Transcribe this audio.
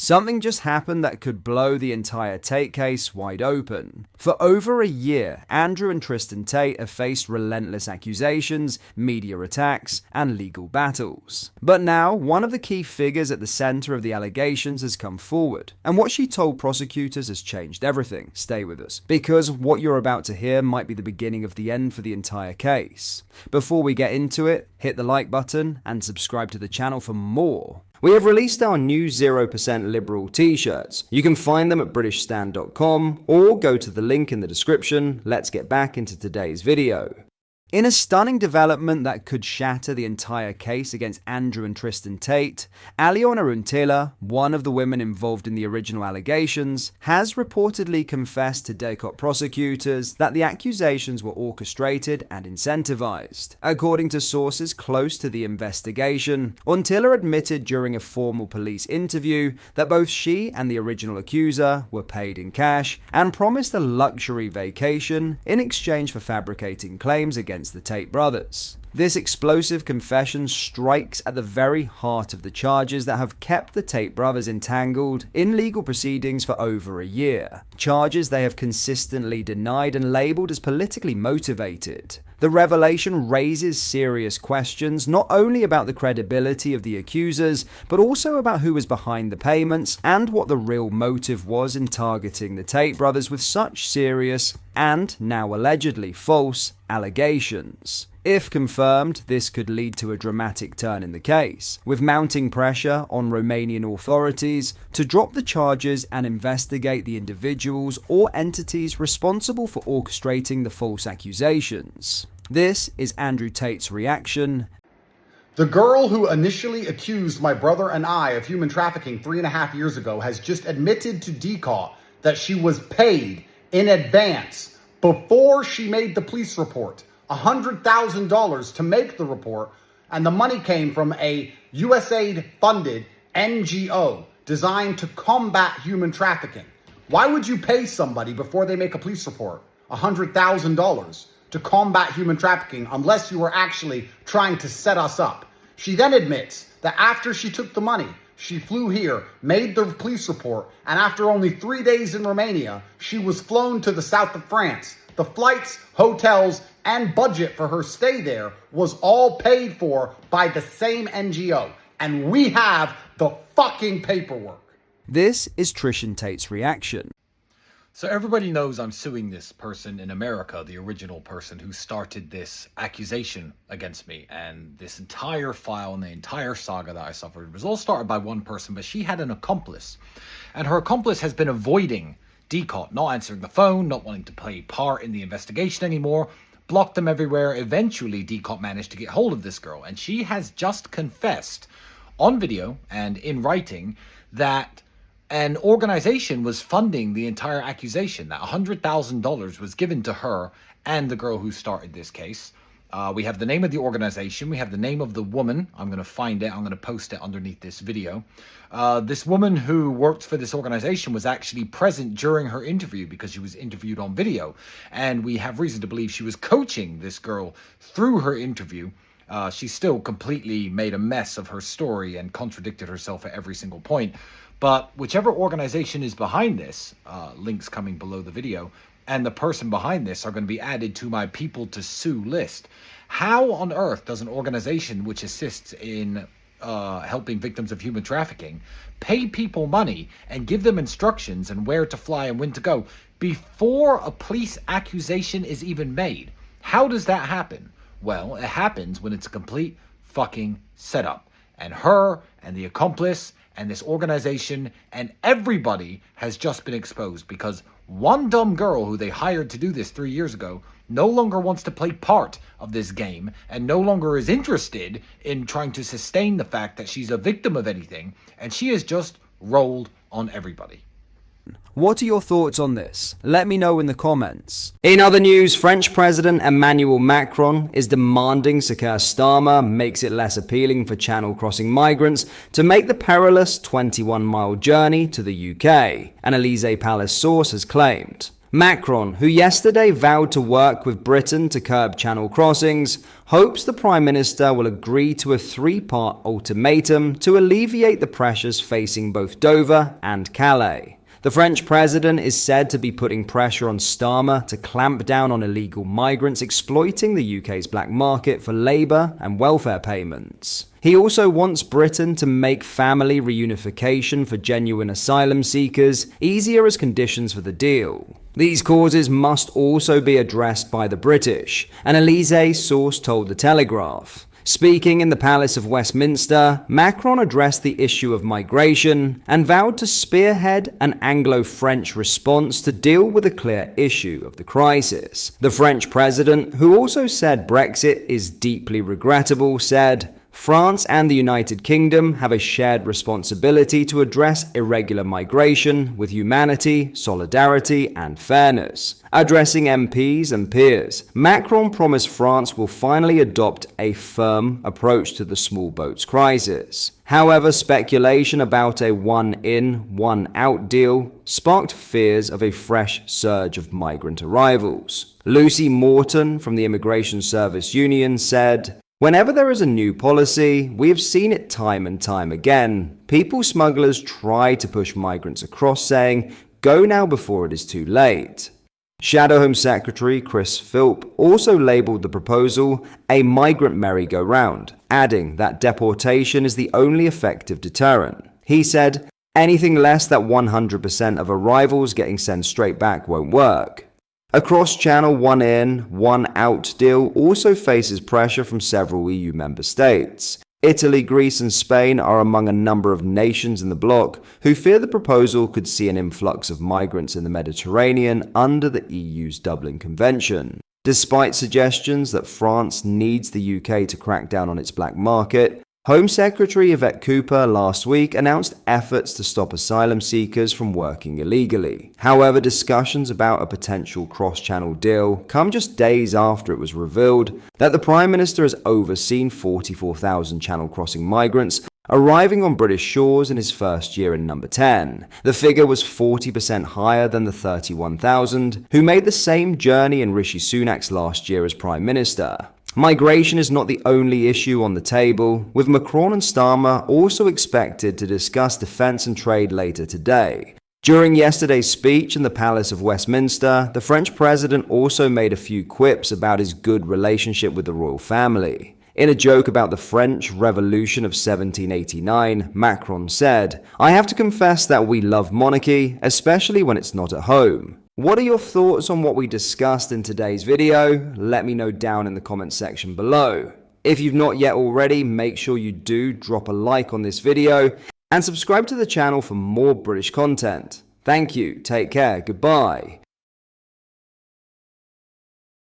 something just happened that could blow the entire Tate case wide open. For over a year, Andrew and Tristan Tate have faced relentless accusations, media attacks, and legal battles. But now, one of the key figures at the center of the allegations has come forward, and what she told prosecutors has changed everything. Stay with us, because what you're about to hear might be the beginning of the end for the entire case. Before we get into it, hit the like button and subscribe to the channel for more. We have released our new 0% Liberal t-shirts. You can find them at britishstand.com or go to the link in the description. Let's get back into today's video. In a stunning development that could shatter the entire case against Andrew and Tristan Tate, Aliona Untila, one of the women involved in the original allegations, has reportedly confessed to Descartes prosecutors that the accusations were orchestrated and incentivized. According to sources close to the investigation, Untila admitted during a formal police interview that both she and the original accuser were paid in cash and promised a luxury vacation in exchange for fabricating claims against the Tate brothers. This explosive confession strikes at the very heart of the charges that have kept the Tate brothers entangled in legal proceedings for over a year. Charges they have consistently denied and labeled as politically motivated. The revelation raises serious questions not only about the credibility of the accusers, but also about who was behind the payments and what the real motive was in targeting the Tate brothers with such serious and now allegedly false allegations. If confirmed, this could lead to a dramatic turn in the case, with mounting pressure on Romanian authorities to drop the charges and investigate the individuals or entities responsible for orchestrating the false accusations. This is Andrew Tate's reaction. The girl who initially accused my brother and I of human trafficking 3.5 years ago has just admitted to DCAUT that she was paid in advance before she made the police report. $100,000 to make the report, and the money came from a USAID-funded NGO designed to combat human trafficking. Why would you pay somebody before they make a police report $100,000 to combat human trafficking unless you were actually trying to set us up? She then admits that after she took the money, she flew here, made the police report, and after only 3 days in Romania, she was flown to the south of France. The flights, hotels, and budget for her stay there was all paid for by the same NGO. And we have the fucking paperwork. This is Tristan Tate's reaction. So everybody knows I'm suing this person in America, the original person who started this accusation against me. And this entire file and the entire saga that I suffered was all started by one person, but she had an accomplice. And her accomplice has been avoiding DCAUT, not answering the phone, not wanting to play part in the investigation anymore, blocked them everywhere. Eventually, DCAUT managed to get hold of this girl, and she has just confessed on video and in writing that an organization was funding the entire accusation, that $100,000 was given to her and the girl who started this case. We have the name of the organization. We have the name of the woman. I'm going to find it. I'm going to post it underneath this video. This woman who worked for this organization was actually present during her interview because she was interviewed on video. And we have reason to believe she was coaching this girl through her interview. She still completely made a mess of her story and contradicted herself at every single point. But whichever organization is behind this, links coming below the video, and the person behind this are going to be added to my people to sue list. How on earth does an organization which assists in helping victims of human trafficking pay people money and give them instructions and where to fly and when to go before a police accusation is even made? How does that happen? Well, it happens when it's a complete fucking setup. And her and the accomplice and this organization and everybody has just been exposed because one dumb girl who they hired to do this 3 years ago no longer wants to play part of this game and no longer is interested in trying to sustain the fact that she's a victim of anything, and she has just rolled on everybody. What are your thoughts on this? Let me know in the comments. In other news, French President Emmanuel Macron is demanding Keir Starmer makes it less appealing for channel crossing migrants to make the perilous 21-mile journey to the UK, an Elysee Palace source has claimed. Macron, who yesterday vowed to work with Britain to curb channel crossings, hopes the Prime Minister will agree to a three-part ultimatum to alleviate the pressures facing both Dover and Calais. The French president is said to be putting pressure on Starmer to clamp down on illegal migrants exploiting the UK's black market for labour and welfare payments. He also wants Britain to make family reunification for genuine asylum seekers easier as conditions for the deal. These causes must also be addressed by the British, an Elysée source told The Telegraph. Speaking in the Palace of Westminster, Macron addressed the issue of migration and vowed to spearhead an Anglo-French response to deal with a clear issue of the crisis. The French president, who also said Brexit is deeply regrettable, said, France and the United Kingdom have a shared responsibility to address irregular migration with humanity, solidarity, and fairness. Addressing MPs and peers, Macron promised France will finally adopt a firm approach to the small boats crisis. However, speculation about a one-in, one-out deal sparked fears of a fresh surge of migrant arrivals. Lucy Morton from the Immigration Service Union said, "Whenever there is a new policy, we have seen it time and time again. People smugglers try to push migrants across, saying, 'Go now before it is too late.'" Shadow Home Secretary Chris Philp also labelled the proposal a migrant merry-go-round, adding that deportation is the only effective deterrent. He said, "Anything less than 100% of arrivals getting sent straight back won't work." A cross-channel one-in, one-out deal also faces pressure from several EU member states. Italy, Greece, and Spain are among a number of nations in the bloc who fear the proposal could see an influx of migrants in the Mediterranean under the EU's Dublin Convention. Despite suggestions that France needs the UK to crack down on its black market, Home Secretary Yvette Cooper last week announced efforts to stop asylum seekers from working illegally. However, discussions about a potential cross-channel deal come just days after it was revealed that the Prime Minister has overseen 44,000 channel crossing migrants arriving on British shores in his first year in number 10. The figure was 40% higher than the 31,000 who made the same journey in Rishi Sunak's last year as Prime Minister. Migration is not the only issue on the table, with Macron and Starmer also expected to discuss defense and trade later today. During yesterday's speech in the Palace of Westminster, the French president also made a few quips about his good relationship with the royal family. In a joke about the French Revolution of 1789, Macron said, "I have to confess that we love monarchy, especially when it's not at home." What are your thoughts on what we discussed in today's video? Let me know down in the comment section below. If you've not yet already, make sure you do drop a like on this video and subscribe to the channel for more British content. Thank you, take care, goodbye.